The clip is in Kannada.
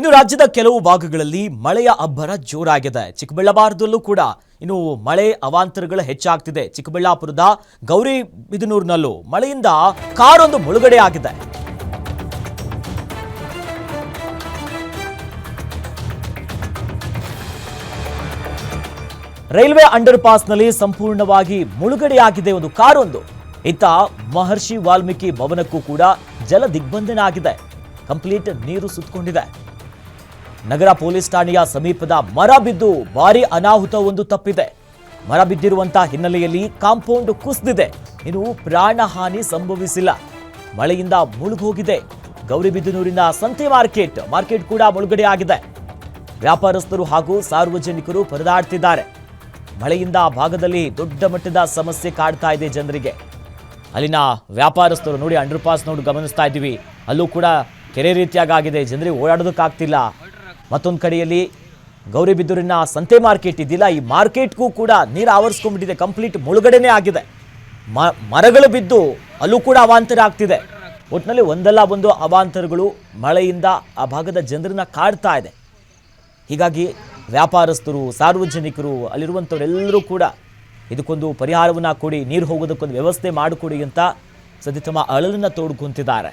ಇನ್ನು ರಾಜ್ಯದ ಕೆಲವು ಭಾಗಗಳಲ್ಲಿ ಮಳೆಯ ಅಬ್ಬರ ಜೋರಾಗಿದೆ. ಚಿಕ್ಕಬಳ್ಳಾಪುರದಲ್ಲೂ ಕೂಡ ಇನ್ನು ಮಳೆ ಅವಾಂತರಗಳು ಹೆಚ್ಚಾಗ್ತಿದೆ. ಚಿಕ್ಕಬಳ್ಳಾಪುರದ ಗೌರಿಬಿದನೂರಿನಲ್ಲೂ ಮಳೆಯಿಂದ ಕಾರೊಂದು ಮುಳುಗಡೆ ಆಗಿದೆ. ರೈಲ್ವೆ ಅಂಡರ್ ಪಾಸ್ನಲ್ಲಿ ಸಂಪೂರ್ಣವಾಗಿ ಮುಳುಗಡೆಯಾಗಿದೆ ಒಂದು ಕಾರೊಂದು. ಇತ್ತ ಮಹರ್ಷಿ ವಾಲ್ಮೀಕಿ ಭವನಕ್ಕೂ ಕೂಡ ಜಲ ದಿಗ್ಬಂಧನ ಆಗಿದೆ. ಕಂಪ್ಲೀಟ್ ನೀರು ಸುತ್ತಕೊಂಡಿದೆ. ನಗರ ಪೊಲೀಸ್ ಠಾಣೆಯ ಸಮೀಪದ ಮರ ಬಿದ್ದು ಭಾರಿ ಅನಾಹುತವೊಂದು ತಪ್ಪಿದೆ. ಮರ ಬಿದ್ದಿರುವಂತಹ ಹಿನ್ನೆಲೆಯಲ್ಲಿ ಕಾಂಪೌಂಡ್ ಕುಸಿದಿದೆ. ಇನ್ನು ಪ್ರಾಣಹಾನಿ ಸಂಭವಿಸಿಲ್ಲ. ಮಳೆಯಿಂದ ಮುಳುಗೋಗಿದೆ ಗೌರಿಬಿದನೂರಿನ ಸಂತೆ ಮಾರ್ಕೆಟ್ ಕೂಡ ಮುಳುಗಡೆ ಆಗಿದೆ. ವ್ಯಾಪಾರಸ್ಥರು ಹಾಗೂ ಸಾರ್ವಜನಿಕರು ಪರದಾಡ್ತಿದ್ದಾರೆ. ಮಳೆಯಿಂದ ಆ ಭಾಗದಲ್ಲಿ ದೊಡ್ಡ ಮಟ್ಟದ ಸಮಸ್ಯೆ ಕಾಡ್ತಾ ಇದೆ ಜನರಿಗೆ. ಅಲ್ಲಿನ ವ್ಯಾಪಾರಸ್ಥರು ನೋಡಿ, ಅಂಡರ್ ಪಾಸ್ ನೋಡಿ ಗಮನಿಸ್ತಾ ಇದ್ದೀವಿ, ಅಲ್ಲೂ ಕೂಡ ಕೆರೆ ರೀತಿಯಾಗಿದೆ. ಜನರಿಗೆ ಓಡಾಡೋದಕ್ಕಾಗ್ತಿಲ್ಲ. ಮತ್ತೊಂದು ಕಡೆಯಲ್ಲಿ ಗೌರಿಬಿದೂರಿನ ಸಂತೆ ಮಾರ್ಕೆಟ್ ಇದೆಯಲ್ಲ, ಈ ಮಾರ್ಕೆಟ್ಗೂ ಕೂಡ ನೀರು ಆವರಿಸ್ಕೊಂಡ್ಬಿಟ್ಟಿದೆ. ಕಂಪ್ಲೀಟ್ ಮುಳುಗಡೆನೇ ಆಗಿದೆ. ಮರಗಳು ಬಿದ್ದು ಅಲ್ಲೂ ಕೂಡ ಅವಾಂತರ ಆಗ್ತಿದೆ. ಒಟ್ಟಿನಲ್ಲಿ ಒಂದಲ್ಲ ಒಂದು ಅವಾಂತರಗಳು ಮಳೆಯಿಂದ ಆ ಭಾಗದ ಜನರನ್ನ ಕಾಡ್ತಾ ಇದೆ. ಹೀಗಾಗಿ ವ್ಯಾಪಾರಸ್ಥರು, ಸಾರ್ವಜನಿಕರು, ಅಲ್ಲಿರುವಂಥವರೆಲ್ಲರೂ ಕೂಡ ಇದಕ್ಕೊಂದು ಪರಿಹಾರವನ್ನು ಕೊಡಿ, ನೀರು ಹೋಗೋದಕ್ಕೊಂದು ವ್ಯವಸ್ಥೆ ಮಾಡಿಕೊಡಿ ಅಂತ ಸದ್ಯ ತಮ್ಮ ಅಳಲನ್ನು ತೋಡ್ಕೊಂತಿದ್ದಾರೆ.